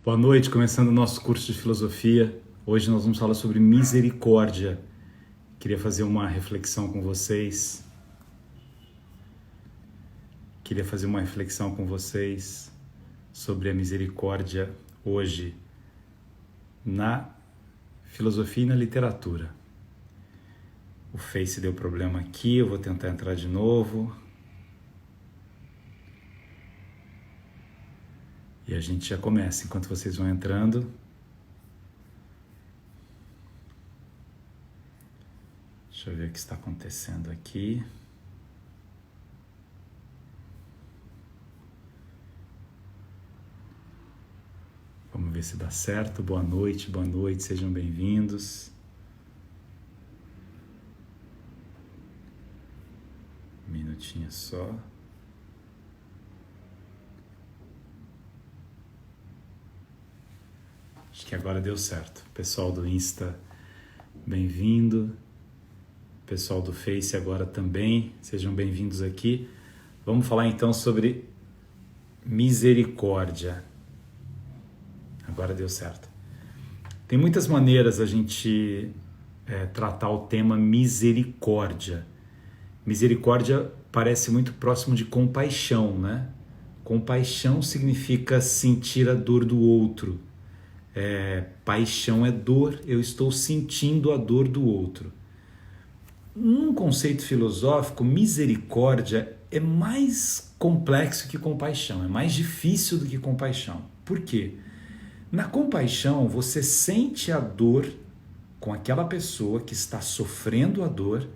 Boa noite, começando o nosso curso de filosofia. Hoje nós vamos falar sobre misericórdia. Queria fazer uma reflexão com vocês. Sobre a misericórdia hoje na filosofia e na literatura. O Face deu problema aqui, eu vou tentar entrar de novo. E a gente já começa, enquanto vocês vão entrando. Deixa eu ver o que está acontecendo aqui. Vamos ver se dá certo. Boa noite, sejam bem-vindos. Um minutinho só. Acho que agora deu certo. Pessoal do Insta, bem-vindo. Pessoal do Face agora também, sejam bem-vindos aqui. Vamos falar então sobre misericórdia. Agora deu certo. Tem muitas maneiras a gente tratar o tema misericórdia. Misericórdia parece muito próximo de compaixão, né? Compaixão significa sentir a dor do outro. Paixão é dor, eu estou sentindo a dor do outro. Num conceito filosófico, misericórdia é mais complexo que compaixão, é mais difícil do que compaixão. Por quê? Na compaixão, você sente a dor com aquela pessoa que está sofrendo a dor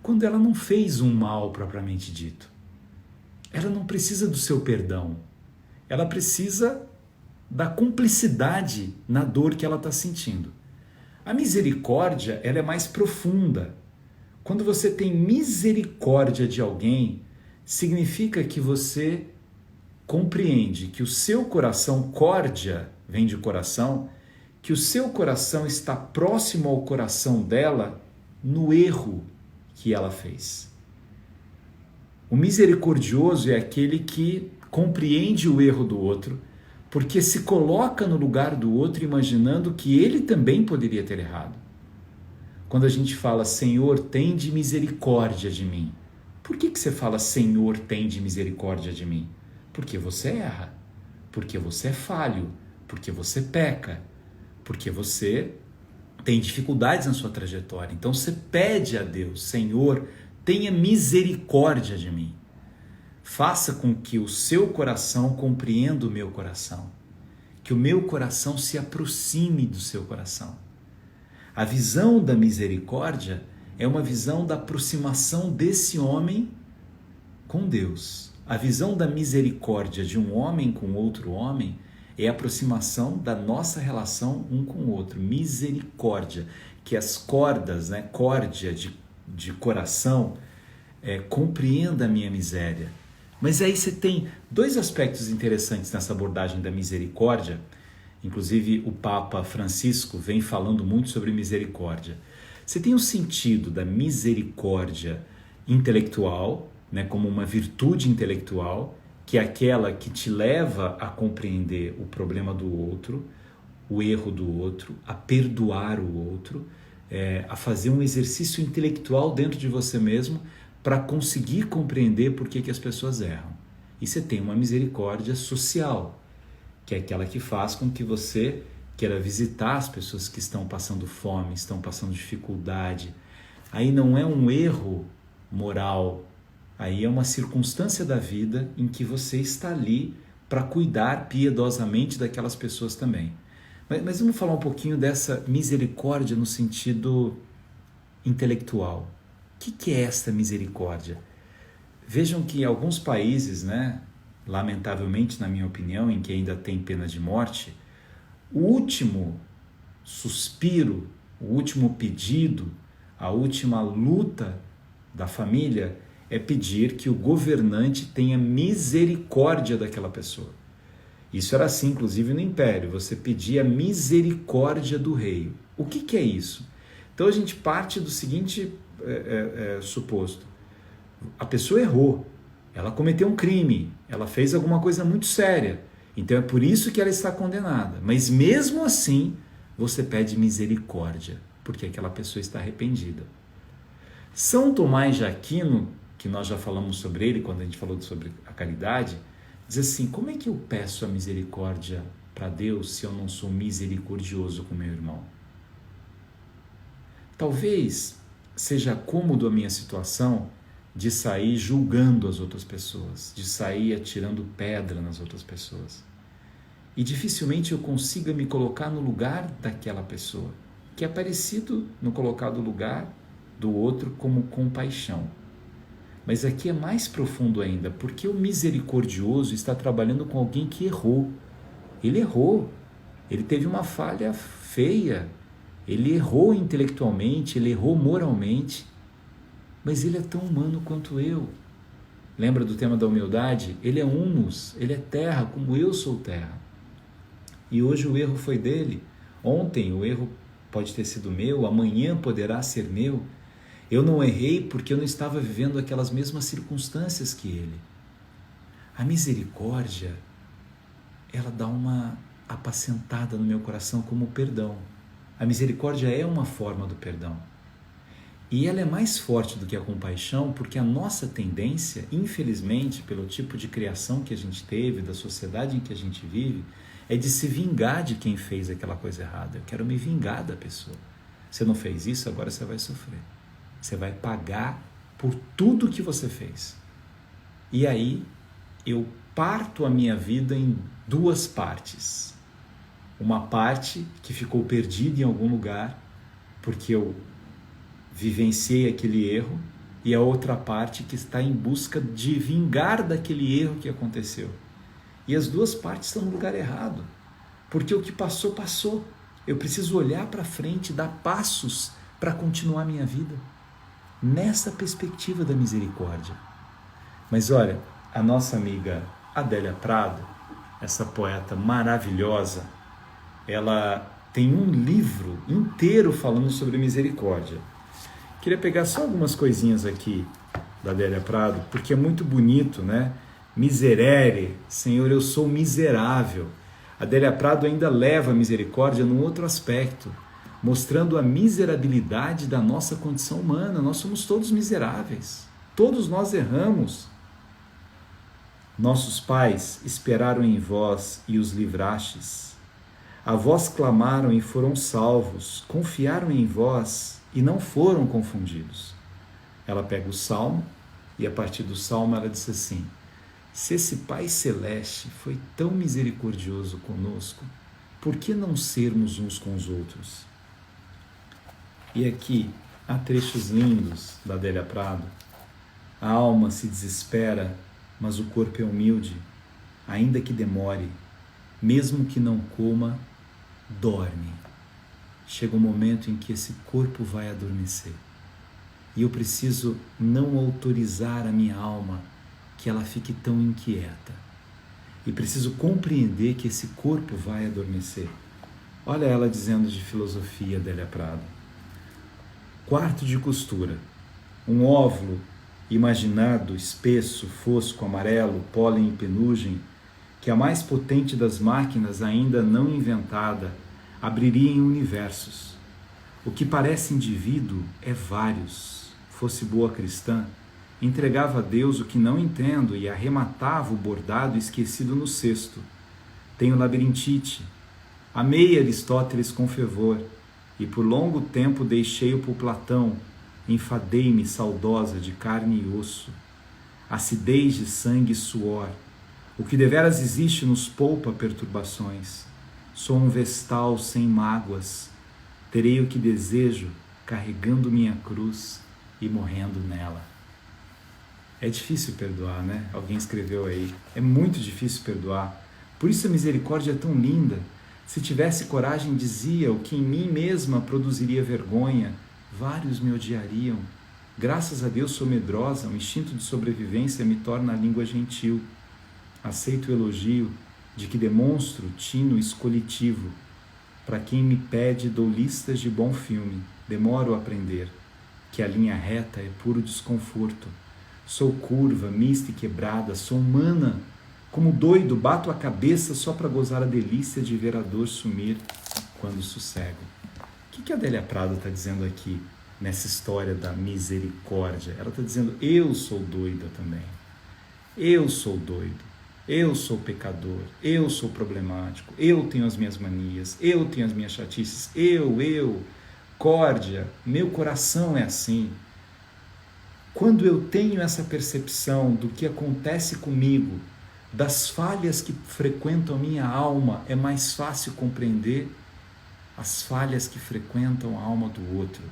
quando ela não fez um mal propriamente dito. Ela não precisa do seu perdão, ela precisa da cumplicidade na dor que ela está sentindo. A misericórdia, ela é mais profunda. Quando você tem misericórdia de alguém, significa que você compreende que o seu coração, córdia vem de coração, que o seu coração está próximo ao coração dela no erro que ela fez. O misericordioso é aquele que compreende o erro do outro, porque se coloca no lugar do outro imaginando que ele também poderia ter errado. Quando a gente fala, Senhor, tende misericórdia de mim, por que você fala, Senhor, tende misericórdia de mim? Porque você erra, porque você é falho, porque você peca, porque você tem dificuldades na sua trajetória. Então você pede a Deus, Senhor, tenha misericórdia de mim. Faça com que o seu coração compreenda o meu coração, que o meu coração se aproxime do seu coração. A visão da misericórdia é uma visão da aproximação desse homem com Deus. A visão da misericórdia de um homem com outro homem é a aproximação da nossa relação um com o outro. Misericórdia, que as cordas, córdia de coração, compreenda a minha miséria. Mas aí você tem dois aspectos interessantes nessa abordagem da misericórdia. Inclusive o Papa Francisco vem falando muito sobre misericórdia. Você tem o sentido da misericórdia intelectual, como uma virtude intelectual, que é aquela que te leva a compreender o problema do outro, o erro do outro, a perdoar o outro, a fazer um exercício intelectual dentro de você mesmo para conseguir compreender por que as pessoas erram. E você tem uma misericórdia social, que é aquela que faz com que você queira visitar as pessoas que estão passando fome, estão passando dificuldade. Aí não é um erro moral, aí é uma circunstância da vida em que você está ali para cuidar piedosamente daquelas pessoas também. Mas vamos falar um pouquinho dessa misericórdia no sentido intelectual. O que é esta misericórdia? Vejam que em alguns países, lamentavelmente, na minha opinião, em que ainda tem pena de morte, o último suspiro, o último pedido, a última luta da família é pedir que o governante tenha misericórdia daquela pessoa. Isso era assim, inclusive, no Império. Você pedia a misericórdia do rei. O que é isso? Então a gente parte do seguinte suposto. A pessoa errou, ela cometeu um crime, ela fez alguma coisa muito séria. Então é por isso que ela está condenada. Mas mesmo assim, você pede misericórdia, porque aquela pessoa está arrependida. São Tomás de Aquino, que nós já falamos sobre ele quando a gente falou sobre a caridade, diz assim: como é que eu peço a misericórdia para Deus se eu não sou misericordioso com meu irmão? Talvez seja cômodo a minha situação de sair julgando as outras pessoas, de sair atirando pedra nas outras pessoas. E dificilmente eu consiga me colocar no lugar daquela pessoa, que é parecido no colocar do lugar do outro como compaixão. Mas aqui é mais profundo ainda, porque o misericordioso está trabalhando com alguém que errou. Ele errou, ele teve uma falha feia, ele errou intelectualmente, ele errou moralmente, mas ele é tão humano quanto eu. Lembra do tema da humildade? Ele é humus, ele é terra, como eu sou terra. E hoje o erro foi dele. Ontem o erro pode ter sido meu, amanhã poderá ser meu. Eu não errei porque eu não estava vivendo aquelas mesmas circunstâncias que ele. A misericórdia, ela dá uma apacentada no meu coração como o perdão. A misericórdia é uma forma do perdão. E ela é mais forte do que a compaixão, porque a nossa tendência, infelizmente, pelo tipo de criação que a gente teve, da sociedade em que a gente vive, é de se vingar de quem fez aquela coisa errada. Eu quero me vingar da pessoa. Você não fez isso, agora você vai sofrer. Você vai pagar por tudo que você fez. E aí, eu parto a minha vida em duas partes. Uma parte que ficou perdida em algum lugar, porque eu vivenciei aquele erro, e a outra parte que está em busca de vingar daquele erro que aconteceu. E as duas partes estão no lugar errado, porque o que passou, passou. Eu preciso olhar para frente, dar passos para continuar minha vida, nessa perspectiva da misericórdia. Mas olha, a nossa amiga Adélia Prado, essa poeta maravilhosa, ela tem um livro inteiro falando sobre misericórdia. Queria pegar só algumas coisinhas aqui da Adélia Prado, porque é muito bonito, né? Miserere, Senhor, eu sou miserável. Adélia Prado ainda leva a misericórdia num outro aspecto, mostrando a miserabilidade da nossa condição humana. Nós somos todos miseráveis, todos nós erramos. Nossos pais esperaram em vós e os livrastes. A vós clamaram e foram salvos, confiaram em vós e não foram confundidos. Ela pega o Salmo e a partir do Salmo ela diz assim: se esse Pai Celeste foi tão misericordioso conosco, por que não sermos uns com os outros? E aqui há trechos lindos da Adélia Prado. A alma se desespera, mas o corpo é humilde, ainda que demore, mesmo que não coma, dorme. Chega um momento em que esse corpo vai adormecer. E eu preciso não autorizar a minha alma que ela fique tão inquieta. E preciso compreender que esse corpo vai adormecer. Olha ela dizendo de filosofia, Adélia Prado. Quarto de costura. Um óvulo imaginado, espesso, fosco, amarelo, pólen e penugem, que a mais potente das máquinas ainda não inventada abriria em universos. O que parece indivíduo é vários. Fosse boa cristã, entregava a Deus o que não entendo e arrematava o bordado esquecido no cesto. Tenho labirintite. Amei Aristóteles com fervor e por longo tempo deixei-o por Platão. Enfadei-me saudosa de carne e osso. Acidez de sangue e suor. O que deveras existe nos poupa perturbações. Sou um vestal sem mágoas. Terei o que desejo, carregando minha cruz e morrendo nela. É difícil perdoar, né? Alguém escreveu aí. É muito difícil perdoar. Por isso a misericórdia é tão linda. Se tivesse coragem, dizia, o que em mim mesma produziria vergonha. Vários me odiariam. Graças a Deus sou medrosa, o instinto de sobrevivência me torna a língua gentil. Aceito o elogio de que demonstro tino escolitivo. Para quem me pede, dou listas de bom filme. Demoro a aprender que a linha reta é puro desconforto. Sou curva, mista e quebrada, sou humana Como doido, bato a cabeça só para gozar a delícia de ver a dor sumir quando sossego. O que a Adélia Prado está dizendo aqui nessa história da misericórdia? Ela está dizendo, eu sou doida também. Eu sou doido. Eu sou pecador. Eu sou problemático. Eu tenho as minhas manias. Eu tenho as minhas chatices. Córdia. Meu coração é assim. Quando eu tenho essa percepção do que acontece comigo, das falhas que frequentam a minha alma, é mais fácil compreender as falhas que frequentam a alma do outro.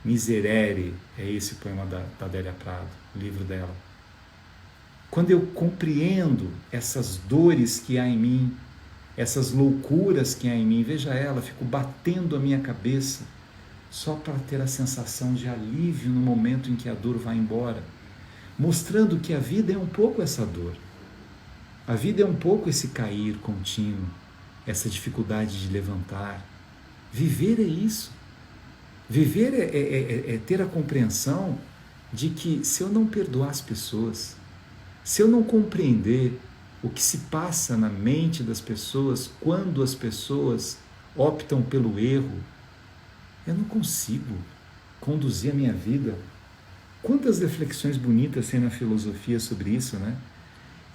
Miserere, é esse o poema da Adélia Prado, o livro dela. Quando eu compreendo essas dores que há em mim, essas loucuras que há em mim, veja ela, fico batendo a minha cabeça só para ter a sensação de alívio no momento em que a dor vai embora, mostrando que a vida é um pouco essa dor. A vida é um pouco esse cair contínuo, essa dificuldade de levantar. Viver é isso. Viver é ter a compreensão de que se eu não perdoar as pessoas, se eu não compreender o que se passa na mente das pessoas quando as pessoas optam pelo erro, eu não consigo conduzir a minha vida. Quantas reflexões bonitas tem na filosofia sobre isso, né?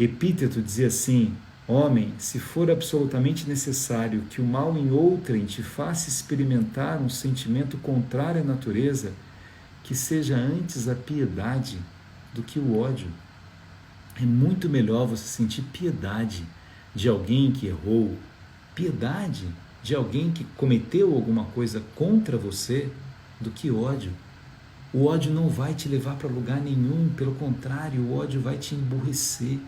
Epíteto dizia assim, homem, se for absolutamente necessário que o mal em outrem te faça experimentar um sentimento contrário à natureza, que seja antes a piedade do que o ódio. É muito melhor você sentir piedade de alguém que errou, piedade de alguém que cometeu alguma coisa contra você, do que ódio. O ódio não vai te levar para lugar nenhum, pelo contrário, o ódio vai te emburrecer.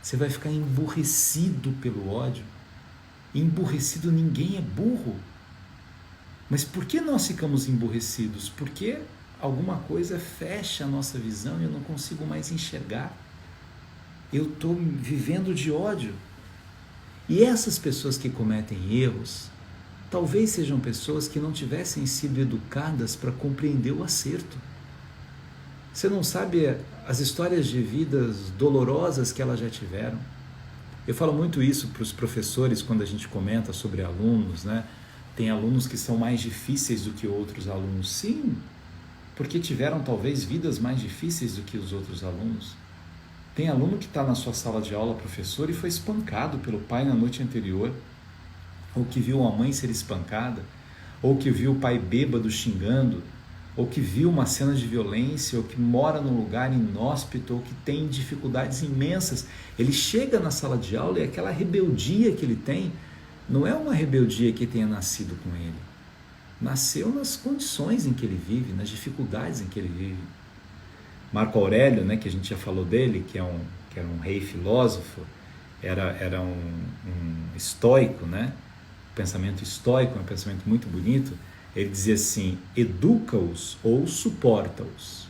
Você vai ficar emburrecido pelo ódio. Emburrecido, ninguém é burro. Mas por que nós ficamos emburrecidos? Porque alguma coisa fecha a nossa visão e eu não consigo mais enxergar. Eu estou vivendo de ódio. E essas pessoas que cometem erros, talvez sejam pessoas que não tivessem sido educadas para compreender o acerto. Você não sabe as histórias de vidas dolorosas que elas já tiveram. Eu falo muito isso para os professores quando a gente comenta sobre alunos, né? Tem alunos que são mais difíceis do que outros alunos. Sim, porque tiveram talvez vidas mais difíceis do que os outros alunos. Tem aluno que está na sua sala de aula, professor, e foi espancado pelo pai na noite anterior, ou que viu a mãe ser espancada, ou que viu o pai bêbado xingando, ou que viu uma cena de violência, ou que mora num lugar inóspito, ou que tem dificuldades imensas. Ele chega na sala de aula e aquela rebeldia que ele tem, não é uma rebeldia que tenha nascido com ele. Nasceu nas condições em que ele vive, nas dificuldades em que ele vive. Marco Aurélio, né, que a gente já falou dele, que era um rei filósofo, era um estoico, né? O pensamento estoico é um pensamento muito bonito. Ele dizia assim, educa-os ou suporta-os.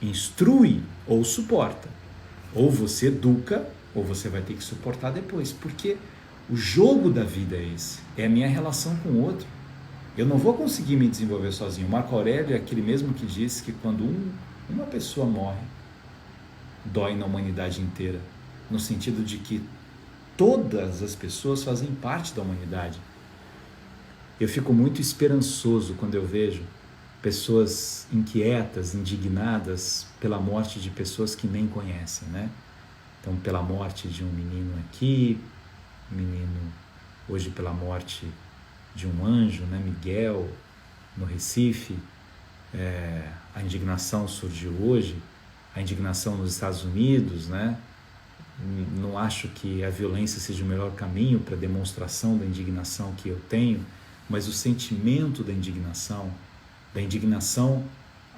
Instrui ou suporta. Ou você educa, ou você vai ter que suportar depois. Porque o jogo da vida é esse. É a minha relação com o outro. Eu não vou conseguir me desenvolver sozinho. Marco Aurélio é aquele mesmo que disse que quando uma pessoa morre, dói na humanidade inteira. No sentido de que todas as pessoas fazem parte da humanidade. Eu fico muito esperançoso quando eu vejo pessoas inquietas, indignadas pela morte de pessoas que nem conhecem, né? Então, pela morte de um menino aqui, hoje pela morte de um anjo, né, Miguel, no Recife. A indignação surgiu hoje, a indignação nos Estados Unidos, né? Não acho que a violência seja o melhor caminho para a demonstração da indignação que eu tenho, mas o sentimento da indignação,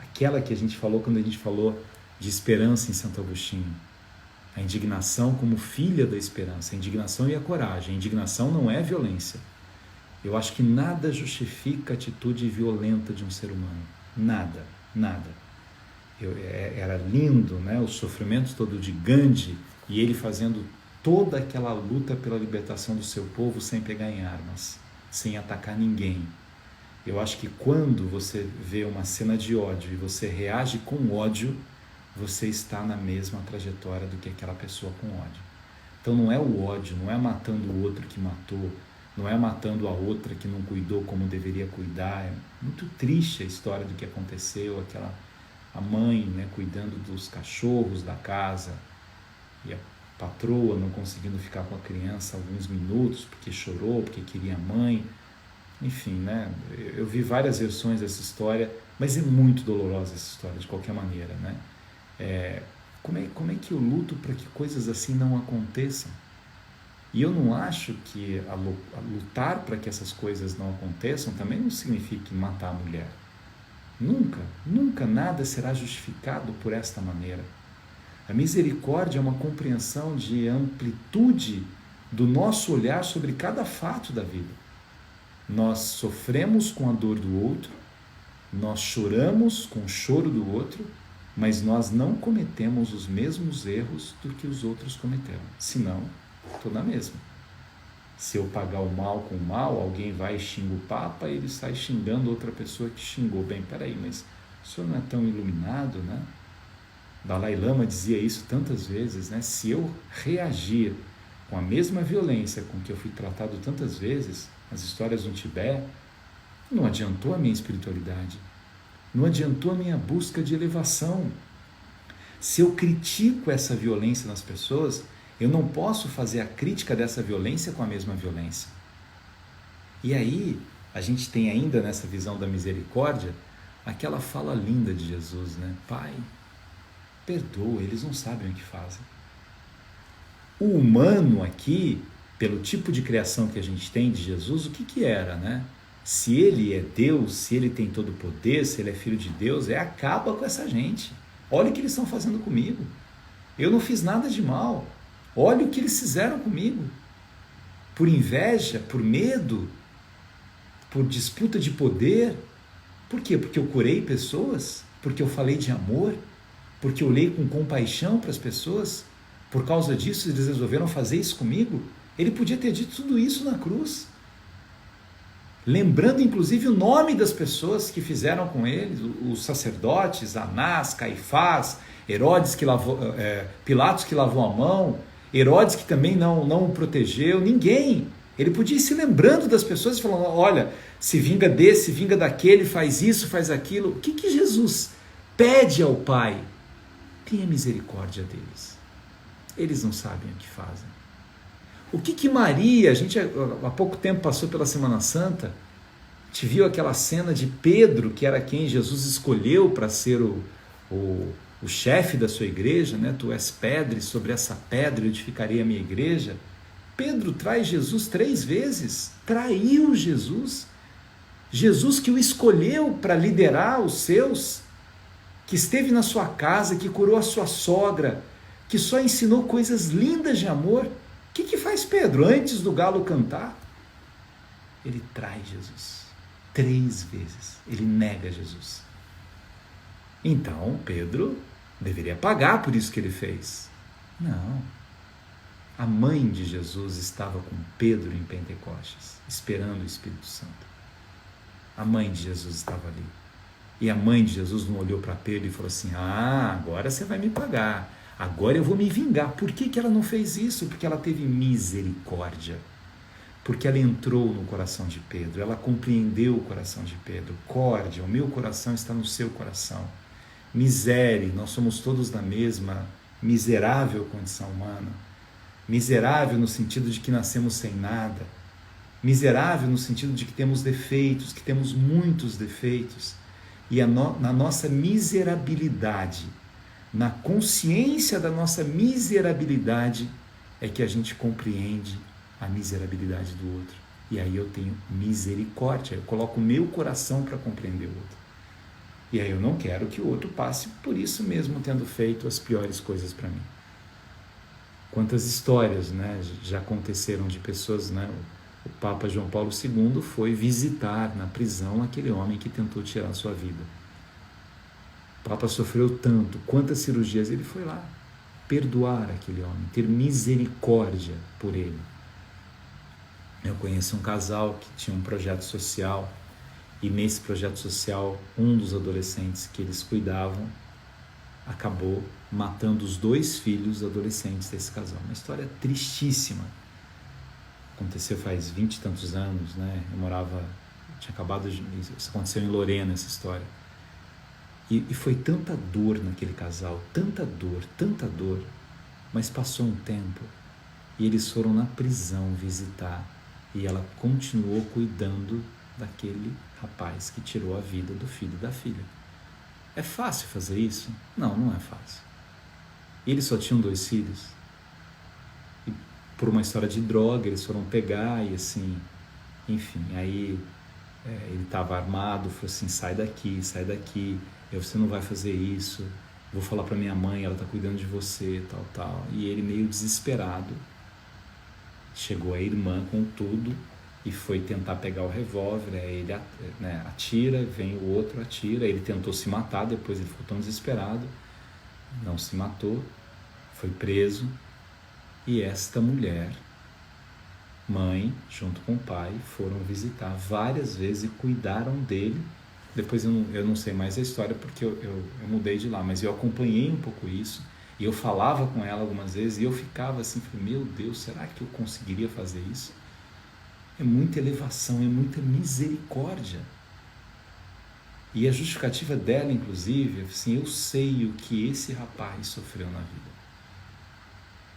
aquela que a gente falou quando a gente falou de esperança em Santo Agostinho, a indignação como filha da esperança, a indignação e a coragem. A indignação não é violência. Eu acho que nada justifica a atitude violenta de um ser humano. Nada. Era lindo, né? O sofrimento todo de Gandhi e ele fazendo toda aquela luta pela libertação do seu povo sem pegar em armas, sem atacar ninguém. Eu acho que quando você vê uma cena de ódio e você reage com ódio, você está na mesma trajetória do que aquela pessoa com ódio. Então não é o ódio, não é matando o outro que matou, não é matando a outra que não cuidou como deveria cuidar. É muito triste a história do que aconteceu, a mãe, né, cuidando dos cachorros da casa e a patroa não conseguindo ficar com a criança alguns minutos porque chorou, porque queria a mãe. Enfim, né, eu vi várias versões dessa história, mas é muito dolorosa essa história de qualquer maneira, né? Como é que eu luto para que coisas assim não aconteçam? E eu não acho que a lutar para que essas coisas não aconteçam também não significa matar a mulher. Nunca, nunca nada será justificado por esta maneira. A misericórdia é uma compreensão de amplitude do nosso olhar sobre cada fato da vida. Nós sofremos com a dor do outro, nós choramos com o choro do outro, mas nós não cometemos os mesmos erros do que os outros cometeram. Senão, estou na mesma. Se eu pagar o mal com o mal, alguém vai e xinga o Papa e ele sai xingando outra pessoa que xingou. Bem, peraí, mas o senhor não é tão iluminado, né? Dalai Lama dizia isso tantas vezes, né? Se eu reagir com a mesma violência com que eu fui tratado tantas vezes, as histórias do Tibete, não adiantou a minha espiritualidade, não adiantou a minha busca de elevação. Se eu critico essa violência nas pessoas, eu não posso fazer a crítica dessa violência com a mesma violência. E aí, a gente tem ainda nessa visão da misericórdia, aquela fala linda de Jesus, né? Pai, perdoa, eles não sabem o que fazem. O humano aqui, pelo tipo de criação que a gente tem de Jesus, o que era, né? Se ele é Deus, se ele tem todo o poder, se ele é filho de Deus, acaba com essa gente. Olha o que eles estão fazendo comigo. Eu não fiz nada de mal. Olha o que eles fizeram comigo. Por inveja, por medo, por disputa de poder. Por quê? Porque eu curei pessoas? Porque eu falei de amor? Porque eu olhei com compaixão para as pessoas? Por causa disso, eles resolveram fazer isso comigo? Ele podia ter dito tudo isso na cruz. Lembrando inclusive o nome das pessoas que fizeram com ele, os sacerdotes, Anás, Caifás, Herodes Pilatos que lavou a mão, Herodes que também não o protegeu, ninguém. Ele podia ir se lembrando das pessoas e falando, olha, se vinga desse, vinga daquele, faz isso, faz aquilo. O que Jesus pede ao Pai? Tenha misericórdia deles. Eles não sabem o que fazem. O que Maria, a gente há pouco tempo passou pela Semana Santa, te viu aquela cena de Pedro, que era quem Jesus escolheu para ser o chefe da sua igreja, né? Tu és pedra e sobre essa pedra eu edificarei a minha igreja. Pedro trai Jesus 3 vezes, traiu Jesus. Jesus que o escolheu para liderar os seus, que esteve na sua casa, que curou a sua sogra, que só ensinou coisas lindas de amor. O que faz Pedro antes do galo cantar? Ele trai Jesus 3 vezes, ele nega Jesus. Então Pedro deveria pagar por isso que ele fez. Não. A mãe de Jesus estava com Pedro em Pentecostes, esperando o Espírito Santo. A mãe de Jesus estava ali. E a mãe de Jesus não olhou para Pedro e falou assim, agora você vai me pagar. Agora eu vou me vingar. Por que ela não fez isso? Porque ela teve misericórdia. Porque ela entrou no coração de Pedro. Ela compreendeu o coração de Pedro. Córdia, o meu coração está no seu coração. Miséria, nós somos todos da mesma miserável condição humana. Miserável no sentido de que nascemos sem nada. Miserável no sentido de que temos defeitos, que temos muitos defeitos. E na nossa miserabilidade, na consciência da nossa miserabilidade, é que a gente compreende a miserabilidade do outro. E aí eu tenho misericórdia, eu coloco o meu coração para compreender o outro. E aí eu não quero que o outro passe por isso mesmo, tendo feito as piores coisas para mim. Quantas histórias, né, já aconteceram de pessoas, né? O Papa João Paulo II foi visitar na prisão aquele homem que tentou tirar a sua vida. O Papa sofreu tanto, quantas cirurgias, ele foi lá perdoar aquele homem, ter misericórdia por ele. Eu conheço um casal que tinha um projeto social e nesse projeto social, um dos adolescentes que eles cuidavam acabou matando os 2 filhos adolescentes desse casal. Uma história tristíssima. Aconteceu faz 20 e tantos anos, né? Tinha acabado de... Isso aconteceu em Lorena, essa história. E foi tanta dor naquele casal, tanta dor, mas passou um tempo e eles foram na prisão visitar e ela continuou cuidando daquele rapaz que tirou a vida do filho e da filha. É fácil fazer isso? Não, não é fácil. Eles só tinham 2 filhos. E por uma história de droga, eles foram pegar e assim, enfim, aí ele estava armado, falou assim, sai daqui, você não vai fazer isso, vou falar para minha mãe, ela está cuidando de você, tal. E ele meio desesperado, chegou a irmã com tudo e foi tentar pegar o revólver, aí ele atira, vem o outro, atira, ele tentou se matar, depois ele ficou tão desesperado, não se matou, foi preso, e esta mulher, mãe, junto com o pai, foram visitar várias vezes e cuidaram dele. Depois eu não sei mais a história porque eu mudei de lá, mas eu acompanhei um pouco isso e eu falava com ela algumas vezes e eu ficava assim, meu Deus, será que eu conseguiria fazer isso? É muita elevação, é muita misericórdia. E a justificativa dela, inclusive, assim, eu sei o que esse rapaz sofreu na vida.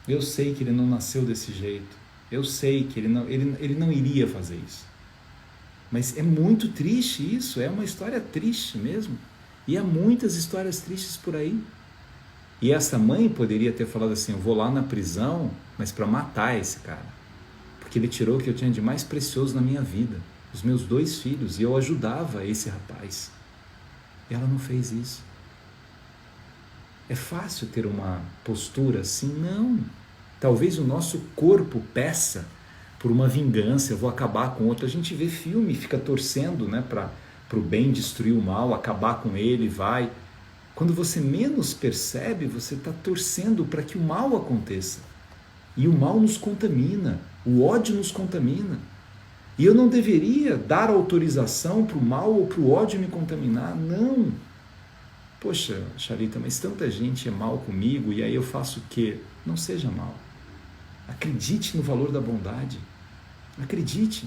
Eu sei que ele não nasceu desse jeito. Eu sei que ele não iria fazer isso. Mas é muito triste isso, é uma história triste mesmo. E há muitas histórias tristes por aí. E essa mãe poderia ter falado assim, eu vou lá na prisão, mas para matar esse cara. Porque ele tirou o que eu tinha de mais precioso na minha vida, os meus 2 filhos, e eu ajudava esse rapaz. E ela não fez isso. É fácil ter uma postura assim? Não. Talvez o nosso corpo peça por uma vingança, eu vou acabar com outro. A gente vê filme, fica torcendo, né, para o bem destruir o mal, acabar com ele, vai. Quando você menos percebe, você está torcendo para que o mal aconteça. E o mal nos contamina, o ódio nos contamina. E eu não deveria dar autorização para o mal ou para o ódio me contaminar, não. Poxa, Charita, mas tanta gente é mal comigo e aí eu faço o quê? Não seja mal. Acredite no valor da bondade. Acredite.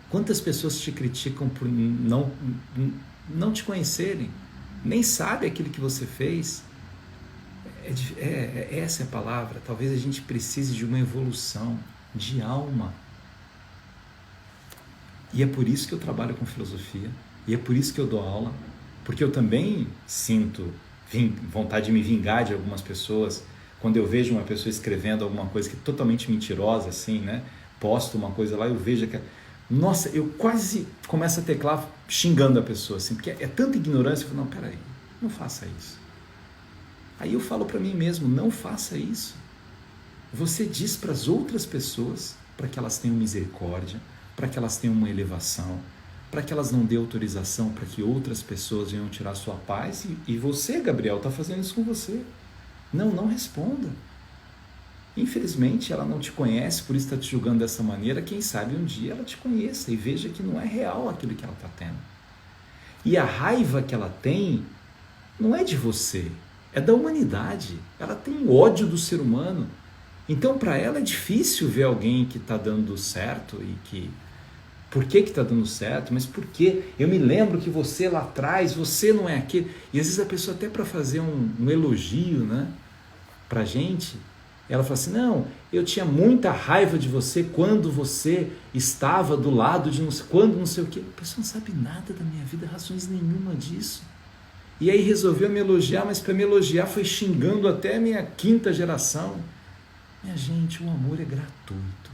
Quantas pessoas te criticam por não te conhecerem, nem sabem aquilo que você fez? Essa é a palavra. Talvez a gente precise de uma evolução de alma. E é por isso que eu trabalho com filosofia, e é por isso que eu dou aula, porque eu também sinto vontade de me vingar de algumas pessoas. Quando eu vejo uma pessoa escrevendo alguma coisa que é totalmente mentirosa, assim, né? Posto uma coisa lá, eu vejo que... Nossa, eu quase começo a teclar xingando a pessoa, assim, porque é tanta ignorância. Eu falo, não, peraí, não faça isso. Aí eu falo para mim mesmo, não faça isso. Você diz para as outras pessoas, para que elas tenham misericórdia, para que elas tenham uma elevação, para que elas não dêem autorização para que outras pessoas venham tirar sua paz. E você, Gabriel, está fazendo isso com você. Não responda. Infelizmente, ela não te conhece, por isso está te julgando dessa maneira. Quem sabe um dia ela te conheça e veja que não é real aquilo que ela está tendo. E a raiva que ela tem não é de você, é da humanidade. Ela tem ódio do ser humano. Então, para ela é difícil ver alguém que está dando certo e que... Por que está dando certo? Mas por quê? Eu me lembro que você lá atrás, você não é aquele... E às vezes a pessoa até para fazer um elogio, né, para a gente, ela fala assim, não, eu tinha muita raiva de você quando você estava do lado de não sei quando, não sei o quê. A pessoa não sabe nada da minha vida, razões nenhuma disso. E aí resolveu me elogiar, mas para me elogiar foi xingando até a minha 5ª geração. Minha gente, o amor é gratuito,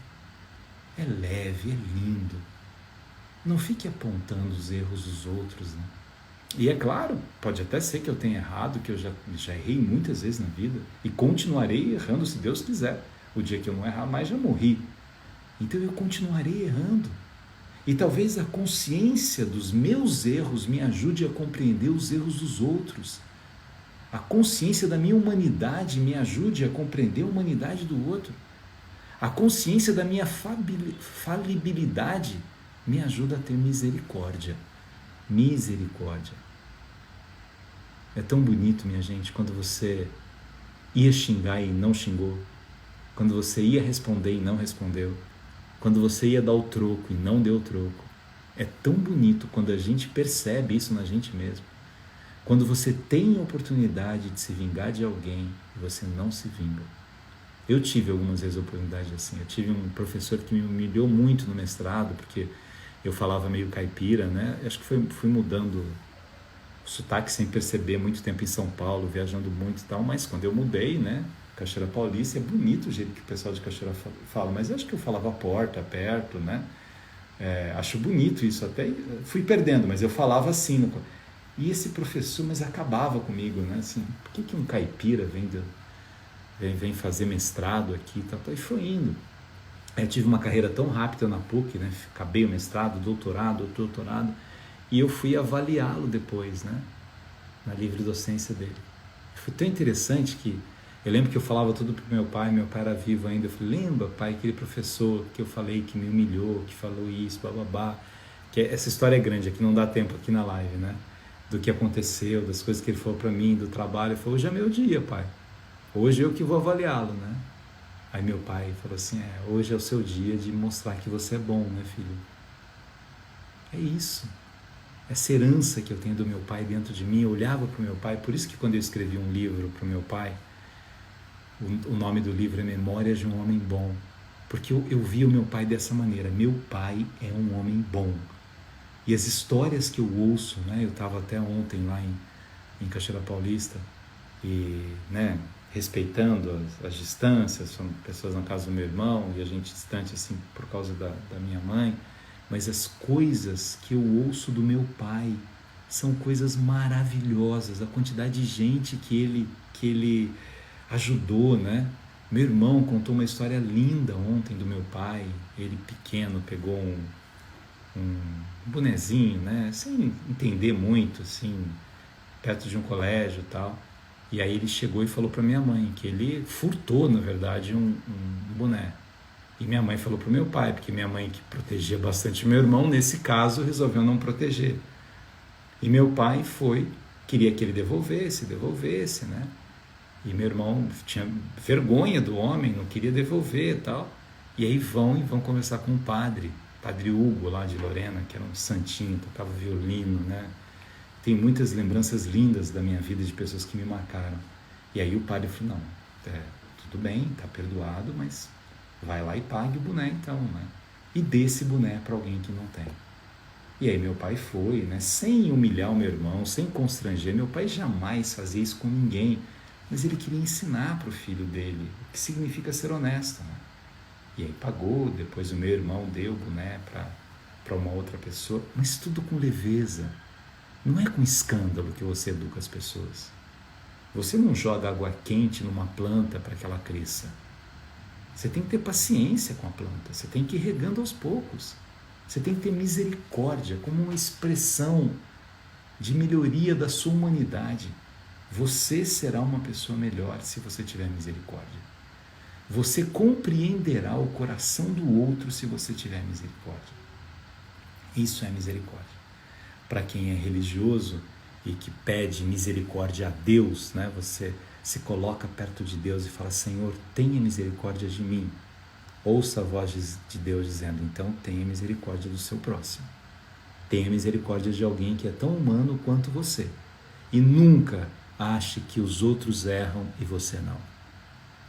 é leve, é lindo. Não fique apontando os erros dos outros, né? E é claro, pode até ser que eu tenha errado, que eu já errei muitas vezes na vida e continuarei errando se Deus quiser. O dia que eu não errar mais, já morri. Então eu continuarei errando. E talvez a consciência dos meus erros me ajude a compreender os erros dos outros. A consciência da minha humanidade me ajude a compreender a humanidade do outro. A consciência da minha falibilidade me ajuda a ter misericórdia. Misericórdia. É tão bonito, minha gente, quando você ia xingar e não xingou, quando você ia responder e não respondeu, quando você ia dar o troco e não deu o troco. É tão bonito quando a gente percebe isso na gente mesmo. Quando você tem a oportunidade de se vingar de alguém e você não se vinga. Eu tive algumas vezes oportunidade assim. Eu tive um professor que me humilhou muito no mestrado, porque eu falava meio caipira, né? Acho que fui mudando o sotaque sem perceber, muito tempo em São Paulo, viajando muito e tal, mas quando eu mudei, né? Cachoeira Paulista, é bonito o jeito que o pessoal de Cachoeira fala, mas eu acho que eu falava porta, perto, né? Acho bonito isso, até fui perdendo, mas eu falava assim. E esse professor, mas acabava comigo, né? Assim, por que um caipira vem fazer mestrado aqui e tal? E foi indo. Eu tive uma carreira tão rápida na PUC, né? Acabei o mestrado, doutorado, e eu fui avaliá-lo depois, né? Na livre docência dele. Foi tão interessante que eu lembro que eu falava tudo pro meu pai era vivo ainda. Eu falei, lembra, pai, aquele professor que eu falei que me humilhou, que falou isso, bababá. Essa história é grande, aqui não dá tempo aqui na live, né? Do que aconteceu, das coisas que ele falou para mim, do trabalho. Ele falou, hoje é meu dia, pai. Hoje eu que vou avaliá-lo, né? Aí meu pai falou assim, hoje é o seu dia de mostrar que você é bom, né, filho? É isso. Essa herança que eu tenho do meu pai dentro de mim, eu olhava para o meu pai, por isso que quando eu escrevi um livro para o meu pai, o nome do livro é Memórias de um Homem Bom, porque eu vi o meu pai dessa maneira, meu pai é um homem bom. E as histórias que eu ouço, né, eu estava até ontem lá em Cachoeira Paulista, e, né, respeitando as distâncias, são pessoas na casa do meu irmão, e a gente distante assim por causa da minha mãe, mas as coisas que eu ouço do meu pai são coisas maravilhosas, a quantidade de gente que ele ajudou, né? Meu irmão contou uma história linda ontem do meu pai, ele pequeno pegou um bonezinho, né? Sem entender muito, assim, perto de um colégio e tal. E aí ele chegou e falou para minha mãe que ele furtou, na verdade, um boné. E minha mãe falou para o meu pai, porque minha mãe, que protegia bastante meu irmão, nesse caso resolveu não proteger. E meu pai queria que ele devolvesse, né? E meu irmão tinha vergonha do homem, não queria devolver e tal. E aí vão conversar com o padre Hugo lá de Lorena, que era um santinho, tocava violino, né? Tem muitas lembranças lindas da minha vida de pessoas que me marcaram. E aí o padre falou, não, tudo bem, tá perdoado, mas vai lá e pague o boné então, né? E dê esse boné para alguém que não tem. E aí meu pai foi, né? Sem humilhar o meu irmão, sem constranger. Meu pai jamais fazia isso com ninguém, mas ele queria ensinar para o filho dele o que significa ser honesto, né? E aí pagou, depois o meu irmão deu o boné para uma outra pessoa, mas tudo com leveza. Não é com escândalo que você educa as pessoas. Você não joga água quente numa planta para que ela cresça. Você tem que ter paciência com a planta, você tem que ir regando aos poucos. Você tem que ter misericórdia como uma expressão de melhoria da sua humanidade. Você será uma pessoa melhor se você tiver misericórdia. Você compreenderá o coração do outro se você tiver misericórdia. Isso é misericórdia. Para quem é religioso e que pede misericórdia a Deus, né? Você se coloca perto de Deus e fala, Senhor, tenha misericórdia de mim. Ouça a voz de Deus dizendo, então tenha misericórdia do seu próximo. Tenha misericórdia de alguém que é tão humano quanto você. E nunca ache que os outros erram e você não.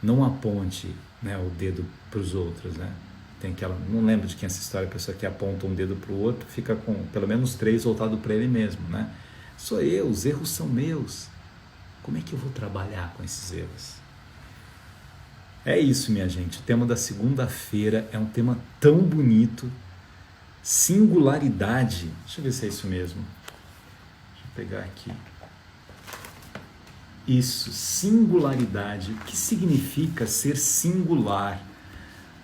Não aponte, né, o dedo para os outros, né? Tem aquela, não lembro de quem é essa história, a pessoa que aponta um dedo para o outro fica com pelo menos 3 voltado para ele mesmo, né? Sou eu, os erros são meus. Como é que eu vou trabalhar com esses erros? É isso, minha gente. O tema da segunda-feira é um tema tão bonito. Singularidade. Deixa eu ver se é isso mesmo. Deixa eu pegar aqui. Isso, singularidade. O que significa ser singular?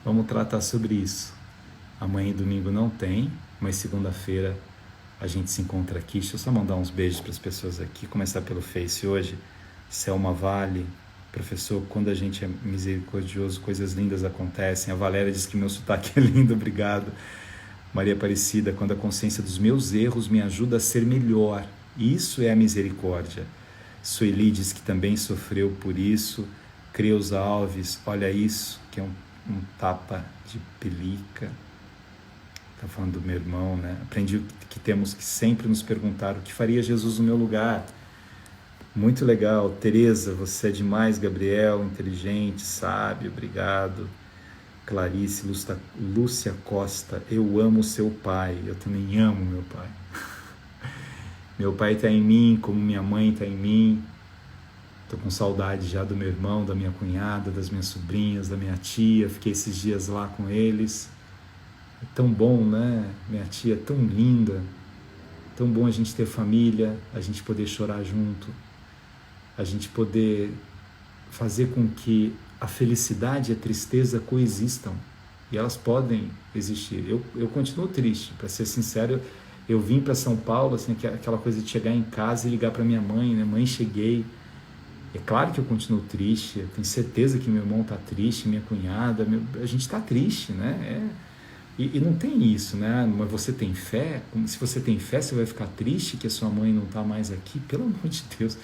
Vamos tratar sobre isso. Amanhã e domingo não tem, mas segunda-feira a gente se encontra aqui. Deixa eu só mandar uns beijos para as pessoas aqui. Começar pelo Face hoje. Selma Vale. Professor, quando a gente é misericordioso, coisas lindas acontecem. A Valéria diz que meu sotaque é lindo, obrigado. Maria Aparecida, quando a consciência dos meus erros me ajuda a ser melhor. Isso é a misericórdia. Sueli diz que também sofreu por isso. Creus Alves, olha isso, que é um tapa de pelica. Está falando do meu irmão, né? Aprendi que temos que sempre nos perguntar o que faria Jesus no meu lugar. Muito legal. Tereza, você é demais. Gabriel, inteligente, sábio, obrigado. Clarice, Lúcia Costa, eu amo seu pai. Eu também amo meu pai. Meu pai está em mim como minha mãe está em mim. Estou com saudade já do meu irmão, da minha cunhada, das minhas sobrinhas, da minha tia. Fiquei esses dias lá com eles. É tão bom, né? Minha tia é tão linda. Tão bom a gente ter família, a gente poder chorar junto, a gente poder fazer com que a felicidade e a tristeza coexistam. E elas podem existir. Eu continuo triste, para ser sincero. Eu vim para São Paulo, assim, aquela coisa de chegar em casa e ligar para minha mãe, né? Mãe, cheguei. É claro que eu continuo triste, eu tenho certeza que meu irmão está triste, minha cunhada, a gente está triste, né? E não tem isso, né? Mas você tem fé? Se você tem fé, você vai ficar triste que a sua mãe não está mais aqui? Pelo amor de Deus.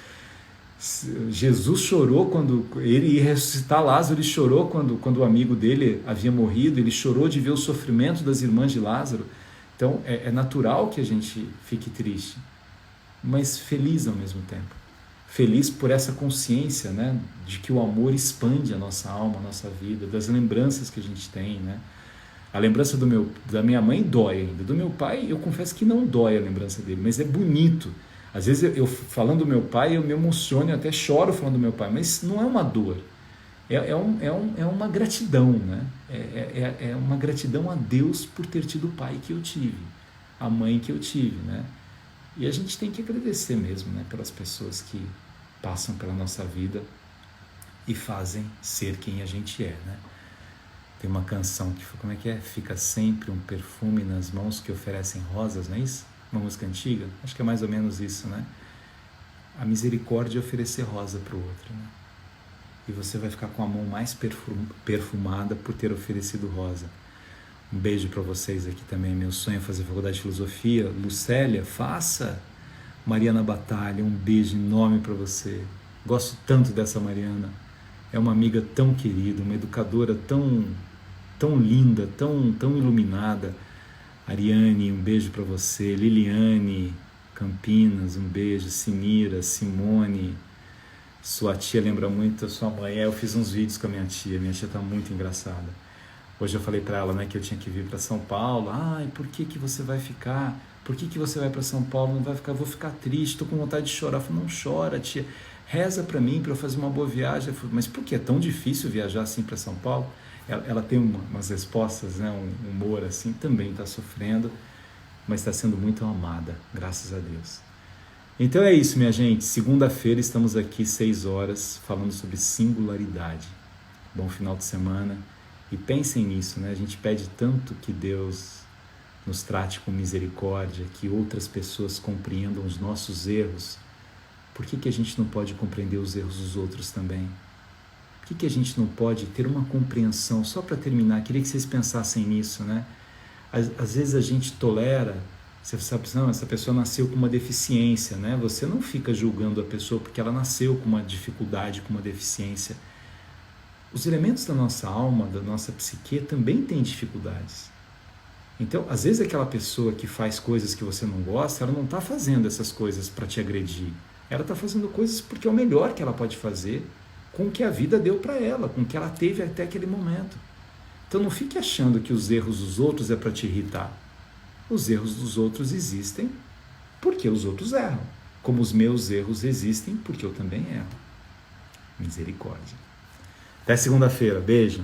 Jesus chorou quando ele ia ressuscitar Lázaro, ele chorou quando o amigo dele havia morrido, ele chorou de ver o sofrimento das irmãs de Lázaro. Então é natural que a gente fique triste, mas feliz ao mesmo tempo. Feliz por essa consciência, né, de que o amor expande a nossa alma, a nossa vida, das lembranças que a gente tem, né? A lembrança da minha mãe dói ainda, do meu pai eu confesso que não dói a lembrança dele, mas é bonito. Às vezes eu falando do meu pai, eu me emociono, eu até choro falando do meu pai, mas não é uma dor, é uma gratidão, né? É uma gratidão a Deus por ter tido o pai que eu tive, a mãe que eu tive, né? E a gente tem que agradecer mesmo, né, pelas pessoas que passam pela nossa vida e fazem ser quem a gente é, né? Tem uma canção que, como é que é? Fica sempre um perfume nas mãos que oferecem rosas, não é isso? Uma música antiga? Acho que é mais ou menos isso, né? A misericórdia é oferecer rosa para o outro, né? E você vai ficar com a mão mais perfumada por ter oferecido rosa. Um beijo para vocês aqui também. Meu sonho é fazer faculdade de filosofia. Lucélia, faça! Mariana Batalha, um beijo enorme para você. Gosto tanto dessa Mariana. É uma amiga tão querida, uma educadora tão linda, tão iluminada. Ariane, um beijo para você. Liliane Campinas, um beijo. Sinira, Simone, sua tia lembra muito a sua mãe. Eu fiz uns vídeos com a minha tia está muito engraçada. Hoje eu falei para ela, né, que eu tinha que vir para São Paulo. Ai, por que você vai ficar? Por que você vai para São Paulo? Não vai ficar? Vou ficar triste, estou com vontade de chorar. Eu falei, não chora, tia. Reza para mim, para eu fazer uma boa viagem. Eu falei, mas por que é tão difícil viajar assim para São Paulo? Ela tem umas respostas, né, um humor assim, também está sofrendo, mas está sendo muito amada, graças a Deus. Então é isso, minha gente. Segunda-feira estamos aqui 6 horas falando sobre singularidade. Bom final de semana. E pensem nisso, né? A gente pede tanto que Deus nos trate com misericórdia, que outras pessoas compreendam os nossos erros. Por que a gente não pode compreender os erros dos outros também? Por que a gente não pode ter uma compreensão? Só para terminar, queria que vocês pensassem nisso, né? Às vezes a gente tolera, você sabe, não, essa pessoa nasceu com uma deficiência, né? Você não fica julgando a pessoa porque ela nasceu com uma dificuldade, com uma deficiência. Os elementos da nossa alma, da nossa psique, também têm dificuldades. Então, às vezes aquela pessoa que faz coisas que você não gosta, ela não está fazendo essas coisas para te agredir. Ela está fazendo coisas porque é o melhor que ela pode fazer com o que a vida deu para ela, com o que ela teve até aquele momento. Então não fique achando que os erros dos outros é para te irritar. Os erros dos outros existem porque os outros erram, como os meus erros existem porque eu também erro. Misericórdia. Até segunda-feira. Beijo.